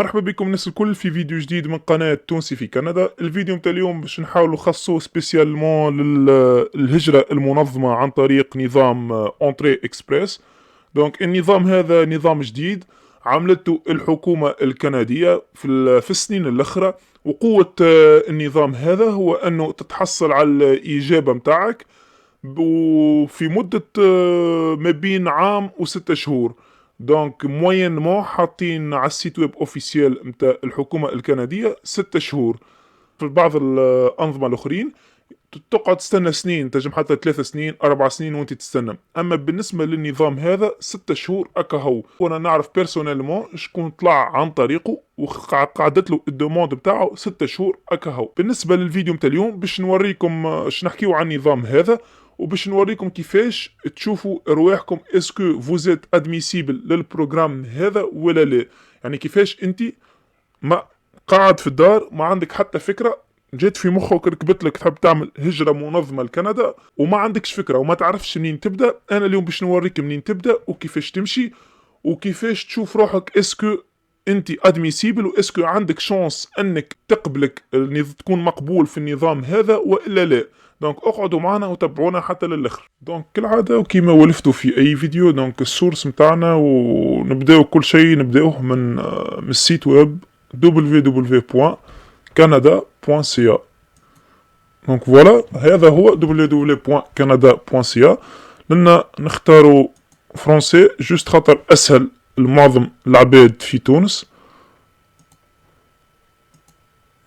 مرحبا بكم الناس الكل في فيديو جديد من قناة تونسي في كندا. الفيديو متاع اليوم باش نحاولوا نخصصوه سبيسيالمون للهجرة المنظمة عن طريق نظام اونتري اكسبريس. دونك النظام هذا نظام جديد عملته الحكومة الكندية في السنين الأخرى، وقوة النظام هذا هو أنه تتحصل على الإجابة متاعك وفي مدة ما بين عام و6 شهور. دونك موينمون حاطين على السيت ويب اوفيسيال متاع الحكومة الكندية 6 شهور. في بعض الأنظمة الأخرين تقعد تستنى سنين، تجم حتى 3 سنين 4 سنين وانت تستنى. أما بالنسبة للنظام هذا 6 شهور أكهو. وأنا نعرف بيرسونيلمون شكون طلع عن طريقه وقعدت له الدوموند بتاعه 6 شهور أكهو. بالنسبة للفيديو متاع اليوم باش نوريكم نحكيو عن النظام هذا، وباش نوريكم كيفاش تشوفوا رواحكم اسكو فوزيت ادميسيبل للبروغرام هذا ولا لا. يعني كيفاش انت ما قاعد في الدار ما عندك حتى فكره، جات في مخك ركبت لك تحب تعمل هجره منظمه لكندا وما عندكش فكره وما تعرفش منين تبدا. انا اليوم باش نوريك منين تبدا وكيفاش تمشي وكيفاش تشوف روحك اسكو انت ادميسيبل واسكو عندك شانس انك تقبلك تكون مقبول في النظام هذا والا لا. دونك اقعدوا معنا وتابعونا حتى للاخر. دونك كالعاده وكيما ولفتوا في اي فيديو، دونك السورس متاعنا ونبداو كل شيء نبداوه من السيت ويب www.canada.ca. دونك فوالا هذا هو www.canada.ca. لنا نختاروا فرونسي جوست خاطر اسهل لمعظم العباد في تونس.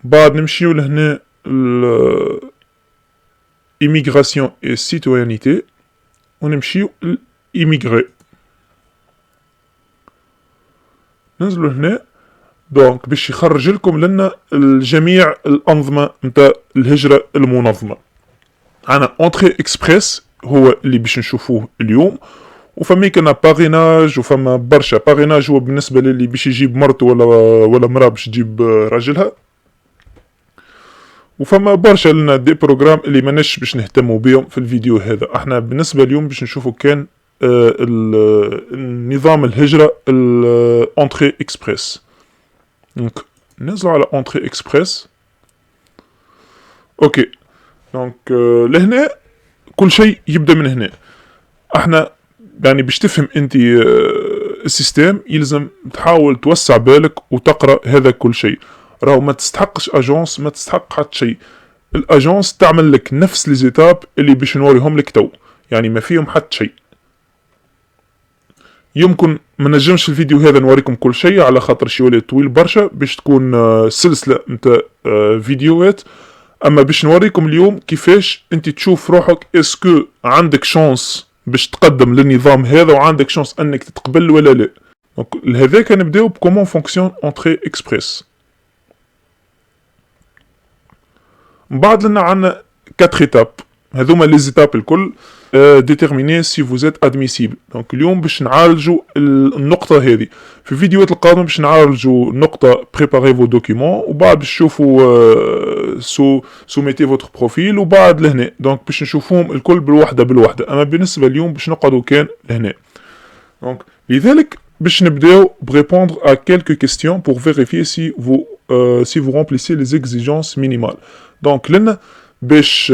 بعد نمشيو لهنا immigration et citoyenneté ونمشيو لإيميغري. ننزلوا هنا دونك باش يخرج لكم لنا الجميع الأنظمة نتاع الهجرة المنظمة. عنا اونتري اكسبريس هو اللي باش نشوفوه اليوم، وفما كنا باغيناج وفما برشا. باغيناج هو بالنسبة للي باش يجيب مرته ولا مرأة باش تجيب راجلها، وفما برشا لنا دي بروغرام اللي ماناش باش نهتموا بيهم في الفيديو هذا. احنا بالنسبه اليوم باش نشوفوا كان نظام الهجره الانتري اكسبريس. دونك ننزلوا على انتري اكسبريس. اوكي دونك لهنا كل شيء يبدا من هنا. احنا يعني باش تفهم انت السيستم يلزم تحاول توسع بالك وتقرا هذا كل شيء. راهو ما تستحقش اجونس، ما تستحق حتى شيء. الاجونس تعمل لك نفس لي زيتاب اللي باش نوريهم لك تو، يعني ما فيهم حتى شيء. يمكن ما نجمش الفيديو هذا نوريكم كل شيء على خاطر شي ولي طويل برشا، باش تكون سلسله نتاع فيديوهات. اما باش نوريكم اليوم كيفاش انت تشوف روحك اسكو عندك شانس باش تقدم للنظام هذا وعندك شانس انك تتقبل ولا لا. دونك لهذاك نبداو بكومون فونكسيون اونتري اكسبريس. من بعد لنا عنا 4 étapes، هذوما لي زيتاب الكل ديتيرميني سي فوزيت ادميسيبل. دونك اليوم باش نعالجوا النقطه هذه. في الفيديوهات القادمه باش نعالجوا نقطه بريباري فو دوكيمون، وبعد باش تشوفوا سوميتي فوتر بروفيل، وبعد لهنا دونك باش نشوفوهم الكل بالوحده. اما بالنسبه اليوم باش نقعدوا كان لهنا. دونك لذلك باش نبداو بريبوندر à quelques questions pour vérifier si vous remplissez les exigences minimales. دونك لنا باش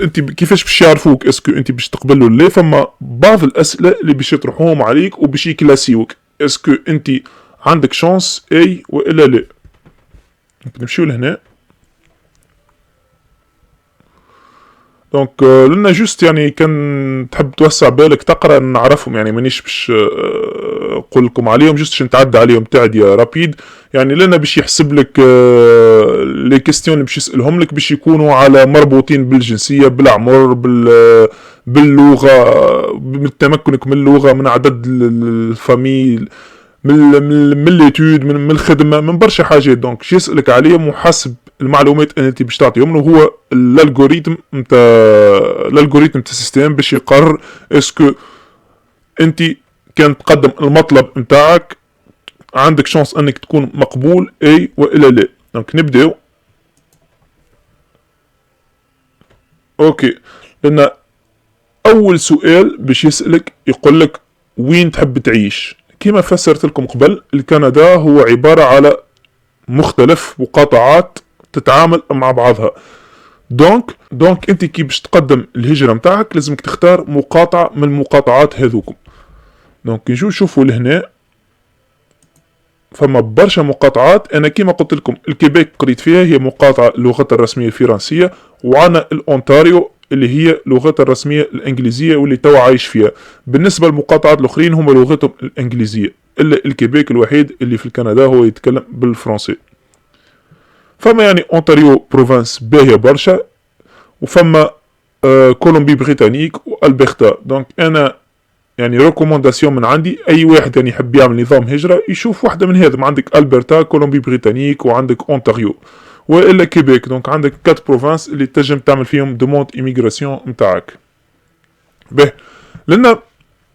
انت كيفاش باش يعرفوك اسكو انت باش تقبل ولا لا. فما بعض الاسئله اللي باش يطرحوهم عليك وباش يكلاسيوك اسكو انت عندك شانس اي والا لا. نمشيو لهنا. دونك لنا جوست يعني كان تحب توسع بالك تقرا نعرفهم، يعني مانيش باش نقول لكم عليهم، جوست نتعدى عليهم تعديه رابيد. يعني لنا باش يحسب لك لي كيستيون اللي باش يسالهم لك باش يكونوا على مربوطين بالجنسيه، بالعمر، باللغه، من تمكنك من اللغه، من عدد الفاميل، من ليتود، من الخدمه، من برشا حاجات. دونك شي يسالك عليهم وحسب المعلومات اللي انت باش تعطيهم له هو الالغوريثم نتاع السيستم باش يقرر اسكو انت كان تقدم المطلب نتاعك عندك شانس انك تكون مقبول اي والا لا. دونك نبداو. اوكي لان اول سؤال باش يسالك يقول لك وين تحب تعيش. كما فسرت لكم قبل، الكندا هو عباره على مختلف مقاطعات تتعامل مع بعضها. دونك انت كي باش تقدم الهجرة متاعك لازمك تختار مقاطعة من المقاطعات هذوكم. دونك كي نشوفوا لهنا فما برشا مقاطعات. انا كيما قلت لكم الكيبيك قريت فيها هي مقاطعة لغتها الرسمية الفرنسية، وعنا الأونتاريو اللي هي لغتها الرسمية الإنجليزية واللي توا عايش فيها. بالنسبة للمقاطعات الأخرين هم لغتهم الإنجليزية، إلا الكيبيك الوحيد اللي في كندا هو يتكلم بالفرنسي. فما يعني أونتاريو بروفانس باهية برشا، وفما كولومبي بريطانيك والبرتا. دونك انا يعني ريكومونداسيون من عندي اي واحد يعني يحب يعمل نظام هجره يشوف واحده من هذم. عندك البرتا، كولومبي بريطانيك، وعندك اونتاريو، والا كيبيك. دونك عندك 4 بروفانس اللي تنجم تعمل فيهم دوموند ايميغراسيون نتاعك. به لان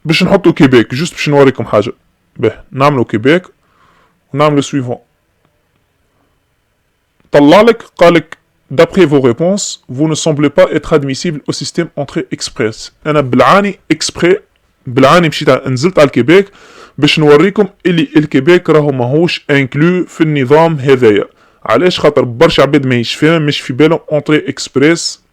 باش نحطوا كيبيك جوست باش نوريكم حاجه. به نعملوا كيبيك ونعملوا سويفون. طلع لك قال لك d'après vos réponses vous ne semblez pas être admissible au système entrée express. انا بالعاني مشيت نزلت على الكيبيك باش نوريكم اللي الكيبيك راهو ماهوش انكلو في النظام هذايا. علاش؟ خاطر برشا عباد ماهيش فاهم، مش في بالهم اونتري اكسبريس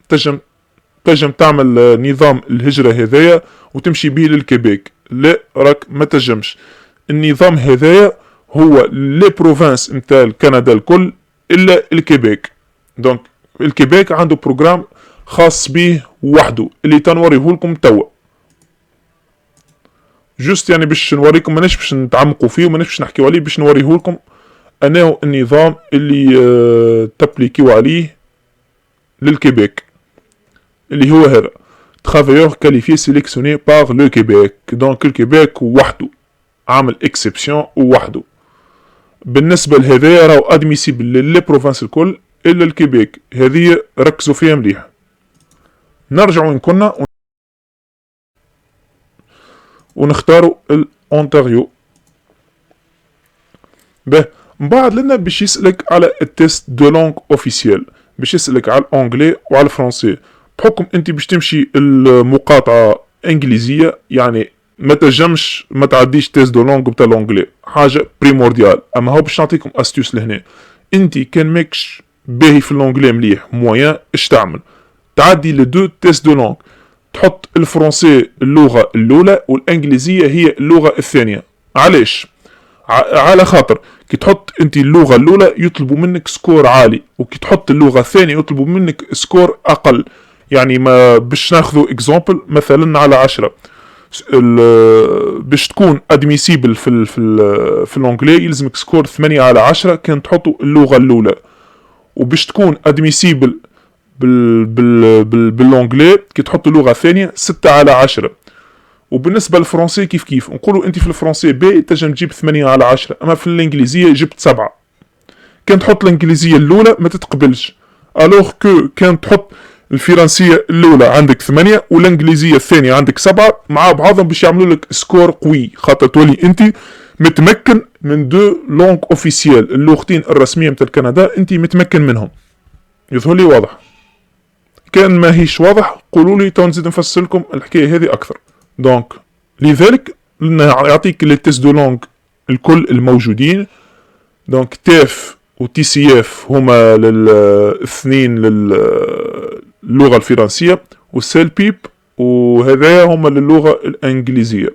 تجم تعمل نظام الهجرة هذايا وتمشي بيه للكيبيك. لا، راك ما تجمش. النظام هذايا هو لي بروفانس نتاع كندا الكل الا الكيبيك. دونك الكيبيك عنده بروجرام خاص به وحده اللي تنوريه لكم توا. جوست يعني باش نوريكم، ماناش باش نتعمقوا فيه وماناش باش نحكيو عليه، باش نوريه لكم انا النظام اللي تابليكيو عليه للكيبيك اللي هو هذا travailleurs qualifiés sélectionnés par le Québec. دونك الكيبيك وحده عامل اكسبسيون وحده. بالنسبة لهذا راهو ادميسيبل للي بروفانس الكل الا الكيبيك. هذه ركزوا فيها مليح. نرجعوا وين كنا ونختاروا الأونتاريو. به من بعد لنا باش يسألك على التيست دو لونغ اوفيسيال، باش يسألك على الانجلي وعلى الفرنسي. بحكم انت باش تمشي المقاطعة انجليزية يعني ما تجمش ما تعديش تيست دو لونغ بتاع الانجلي، حاجة بريمورديال. اما هو باش نعطيكم استيوس لهنا. انت كان ماكش باهي في الانجلي مليح مويان، اش تعمل؟ تعدي لدو تيست دو لونغ، تحط الفرنسي اللغة الأولى والإنجليزية هي اللغة الثانية. علاش؟ على خاطر كي تحط انت اللغة الأولى يطلبوا منك سكور عالي، وكي تحط اللغة الثانية يطلبوا منك سكور أقل. يعني ما باش ناخذوا اكزامبل مثلا على 10 باش تكون ادميسيبل في الانجلي يلزمك سكور 8 على 10 كان تحطوا اللغة الأولى. وباش تكون ادميسيبل بالانجلي كي تحط اللغه الثانيه 6 على 10. وبالنسبه للفرنسي كيف نقولوا انت في الفرنسي بي تنجم تجيب 8 على 10، اما في الانجليزيه جبت 7. كان تحط الانجليزيه الاولى ما تتقبلش، الوغ كو كان تحط الفرنسيه الاولى عندك 8 والانجليزيه الثانيه عندك 7 مع بعضهم باش يعملوا لك سكور قوي، خاطر تولي انت متمكن من دو لونغ اوفيسيال، اللغتين الرسميه نتاع كندا انت متمكن منهم. يظهر لي واضح؟ كان ما هيش واضح قولوا لي تو نزيد نفسر لكم الحكايه هذه اكثر. دونك لذلك يعطيك لي تيست دو لونغ الكل الموجودين. دونك تاف وتي سي اف هما للاثنين للغه الفرنسيه، والسيل بيب وهذا هما للغه الانجليزيه.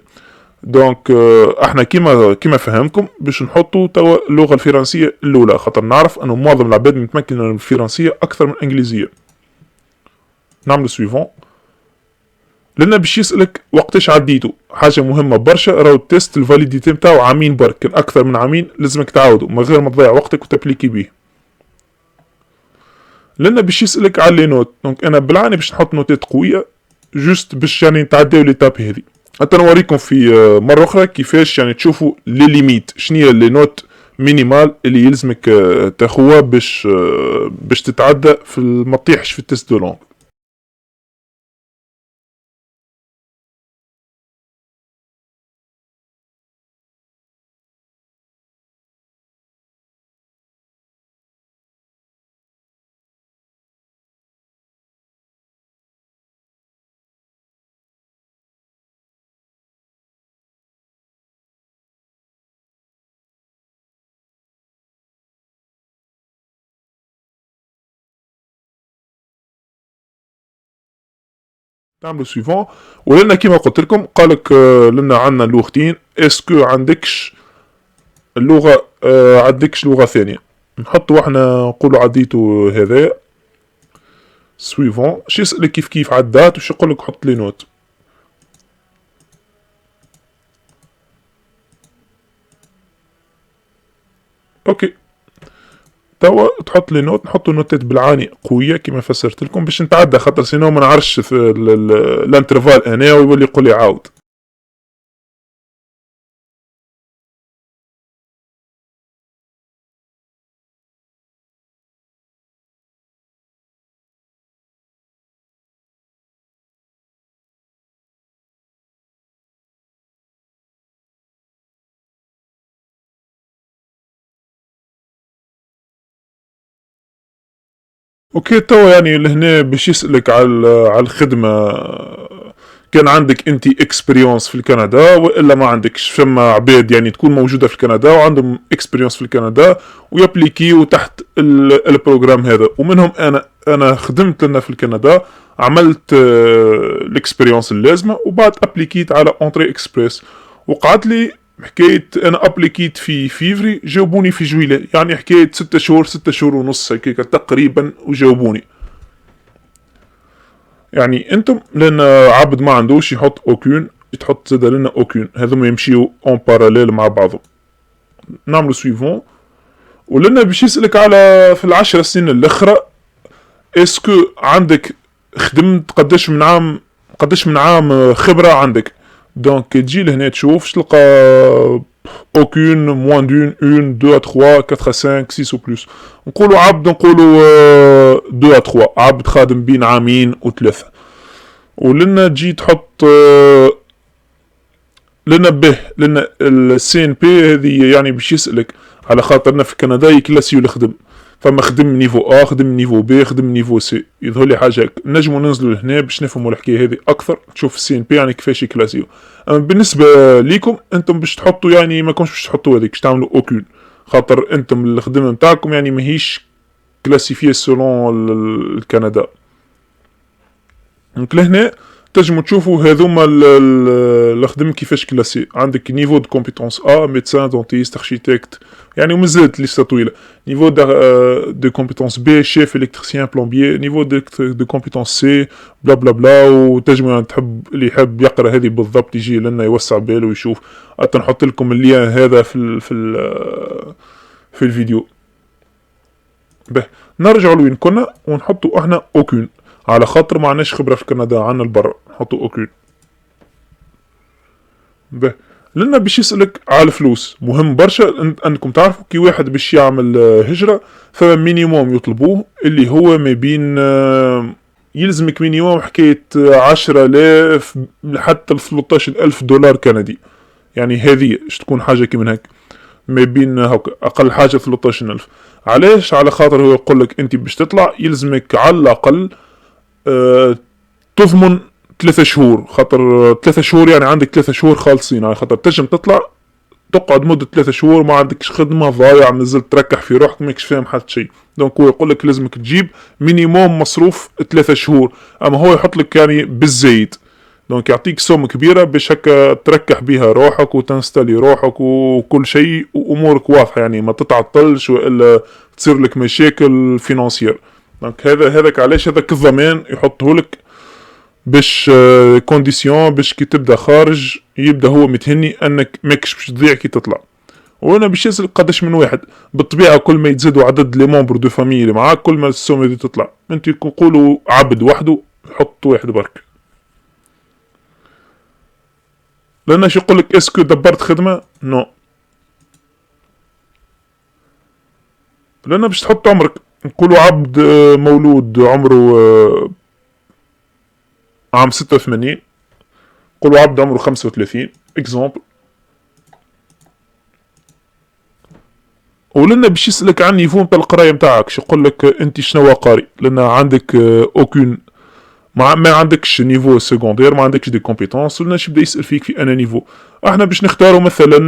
دونك احنا كيما فهمكم باش نحطوا توا اللغه الفرنسيه الاولى، خاطر نعرف انه معظم العباد متمكن من الفرنسيه اكثر من الانجليزيه. نعمل سويفون لان باش يسالك وقتاش عديتو. حاجه مهمه برشا، راهو التيست الفاليديتي نتاعو عامين برك، كان اكثر من عامين لازمك تعاودو من غير ما تضيع وقتك وتابليكي بيه. لان باش يسالك على لي نوت. دونك انا بالعاني باش نحط نوتات قويه جوست باش يعني نتعداو ليتاب هذه. حتى نوريكم في مره اخرى كيفاش يعني تشوفوا لي ليميت، شنو لي نوت مينيمال اللي يلزمك تاخوها باش تتعدى في ما تطيحش في التيست دو لونغ. نعملو سويفون. ولنا كيما قلت لكم قالك لنا عندنا لغتين، اسكو عندكش اللغة عندكش لغة ثانية. نحطو احنا نقولو عديتو هذايا سويفون. شي يسألك كيف كيف عدات وش يقولك حط لي نوت. اوكي توا تحط لي نوت. نحطو نوتات بالعاني قويه كما فسرت لكم باش نتعدى، خاطر سينو ما نعرفش في الانترفال انا ويولي يقول لي عاود. اوكي توا يعني لهنا باش يسألك على الخدمة، كان عندك انت اكسبيريونس في كندا والا ما عندكش. فما عباد يعني تكون موجوده في كندا وعندهم اكسبيريونس في كندا ويابليكيو تحت البروجرام هذا، ومنهم انا خدمت لنا في كندا، عملت الاكسبيريونس اللازمه وبعد ابليكيت على اونتري اكسبريس. وقعد لي حكايه انا ابليكيت في فيفري جاوبوني في جويلة، يعني حكايه 6 شهور 6 شهور ونص هكاك تقريبا وجاوبوني. يعني انتم لان عبد ما عندوش يحط اوكون، تحط زاد لنا اوكون، هذوما يمشيو اون باراليل مع بعضهم. نعملو سويفون. ولنا باش يسألك على في العشر سنين الاخرى اسكو عندك خدمت قداش من عام خبرة عندك. دونك تجي لهنا تشوف تلقى اوكون موان دون اون دو تخوا كاتخ سانك سيس او بلوس. نقولو عبد نقولو دو تخوا، عبد خادم بين عامين وثلاثة. ولنا تجي تحط لنا به لنا السي ان بي هذه يعني باش يسألك على خاطرنا في كندا يكلاسيو الخدم، فما خدم نيفو ا خدم نيفو بي خدم نيفو سي. يظهر لي حاجه هكا نجمو ننزلوا لهنا باش نفهموا الحكايه هذه اكثر، تشوف السي ان بي يعني كيفاش يكلاسيو. اما بالنسبه ليكم انتم باش تحطوا يعني ما كونش باش تحطوا هذيك، باش تعملوا اوكول، خاطر انتم الخدمه نتاعكم يعني ماهيش كلاسيفيه سولون الكندا. دونك لهنا تنجموا تشوفوا هذوما الخدم كيفاش كلاسي. عندك نيفو دو كومبيتونس ا ميدسان دونتيست اركيتكت، يعني ومازالت لسه طويله. نيفو دو كومبيتونس بي شيف الكتريسيان بلومبيي، نيفو دو كومبيتونس سي بلا بلا بلا. وتنجموا يعني تحب اللي يحب يقرا هذه بالضبط يجي لنا يوسع باله ويشوف. حتى نحط لكم اللين هذا في الفيديو. به نرجع لوين كنا ونحطوا احنا اوكون، على خاطر ما عناش خبره في كندا عنا البر نحطوا اوكون. به لنا باش يسألك على الفلوس، مهم برشا انكم تعرفوا كي واحد باش يعمل هجرة فما مينيموم يطلبوه اللي هو ما بين يلزمك مينيموم حكاية 10,000 حتى 13,000 دولار كندي. يعني هذه تكون حاجة كي من هيك ما بين هكا اقل حاجة 13,000. علاش؟ على خاطر هو يقول لك انت باش تطلع يلزمك على الاقل تضمن 3 شهور، خاطر 3 شهور يعني عندك 3 شهور خالصين، على خاطر تنجم تطلع تقعد مدة 3 شهور ما عندكش خدمة، ضايع مازلت تركح في روحك ماكش فاهم حتى شيء. دونك هو يقول لك لازمك تجيب مينيموم مصروف 3 شهور، اما هو يحط لك يعني بالزايد. دونك يعطيك سوم كبيرة باش هكا تركح بها روحك وتنستلي روحك وكل شيء وامورك واضحة، يعني ما تتعطلش والا تصير لك مشاكل فينانسير. دونك هذاك علاش هذاك الضمان يحطه لك باش كونديسيون باش كي تبدا خارج يبدا هو متهني انك ماكش باش تضيع كي تطلع. وانا باش يسأل قداش من واحد، بالطبيعه كل ما يتزادوا عدد لي مونبر دو فامي اللي معاك كل ما السوم هذه تطلع. انت نقولوا عبد وحده حط واحد برك. لان شي يقول لك اسكو دبرت خدمه نو. لان باش تحط عمرك، نقولوا عبد مولود عمره عام 86، نقولوا عبد عمره 35 اكزومبل. ولنا باش يسألك عن نيفو نتاع القراية نتاعك، شو يقول لك انت شنو قاري، لان عندك اوكون ما عندكش نيفو سكوندير، ما عندكش دي كومبيتونس. ولنا يبدا يسأل فيك في انا نيفو. احنا باش نختاروا مثلا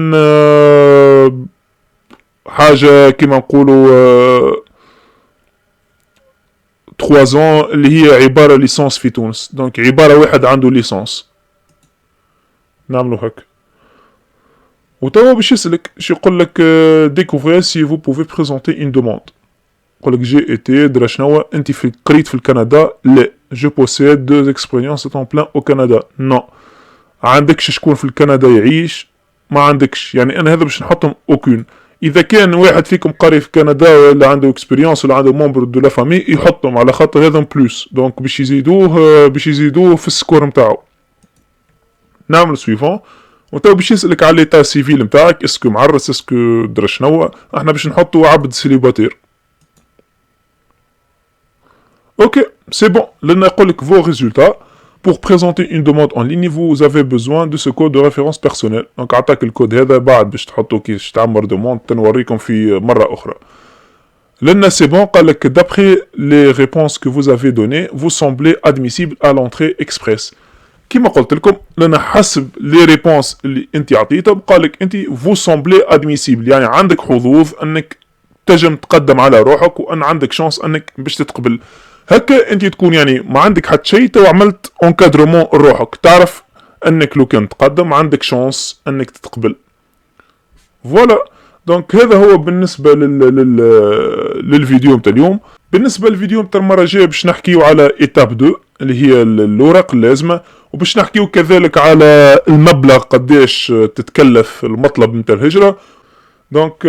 حاجة كيما نقولوا 3 ans اللي هي عباره ليسونس في تونس. دونك عباره واحد عنده ليسونس نعملو هكا. وتوا باش يسألك اش يقول لك découvrez si vous pouvez présenter une demande. يقول لك جي ايتي درا شنو انت في قريت في الكندا؟ لا. جو بوسيد 2 اكسبيريونس طون بلان او كندا. نو. عندكش شكون في الكندا يعيش؟ ما عندكش. يعني انا هذا باش نحطهم اوكون. اذا كان واحد فيكم قاري في كندا ولا عنده اكسبيريونس ولا عنده ممبر دو لا فامي يحطهم على خاطر هذا بلوس. دونك باش يزيدوه في السكور نتاعو. نعمل سويفون. وتو باش يسألك على ليتا سيفيل نتاعك، اسكو معرس اسكو درا شنو. احنا باش نحطو عبد سيليباتير. اوكي سي بون. لنا يقول لك فو ريزولتا. Pour présenter une demande en ligne, vous avez besoin de ce code de référence personnel. Donc عطاك الكود هذا بعد باش تحطو كيش تعمر دوموند تنوريكم في مرة أخرى. لنا سي بون. قال لك d'après les réponses que vous avez données, vous semblez admissible à l'entrée express. كيما قلت لكم لنا حسب لي ريبونس اللي انت عطيتهم قال لك انت vous semblez admissible، يعني عندك حظوظ انك تجم تقدم على روحك وان عندك شانس انك باش تتقبل. هكا انت تكون يعني ما عندك حتى شيء تو عملت انكادرمون روحك، تعرف انك لو كان تقدم عندك شانس انك تتقبل. فوالا. دونك هذا هو بالنسبه للفيديو نتاع اليوم. بالنسبه للفيديو نتاع المره الجايه باش نحكيو على ايتاب 2 اللي هي الاوراق اللازمه، وباش نحكيو كذلك على المبلغ قداش تتكلف المطلب نتاع الهجره. دونك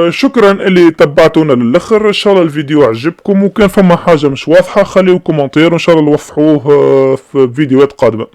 شكرا اللي تبعتونا للاخر. ان شاء الله الفيديو عجبكم، وكان فما حاجه مش واضحه خليو كومنتير وان شاء الله نوضحوه في فيديوهات قادمه.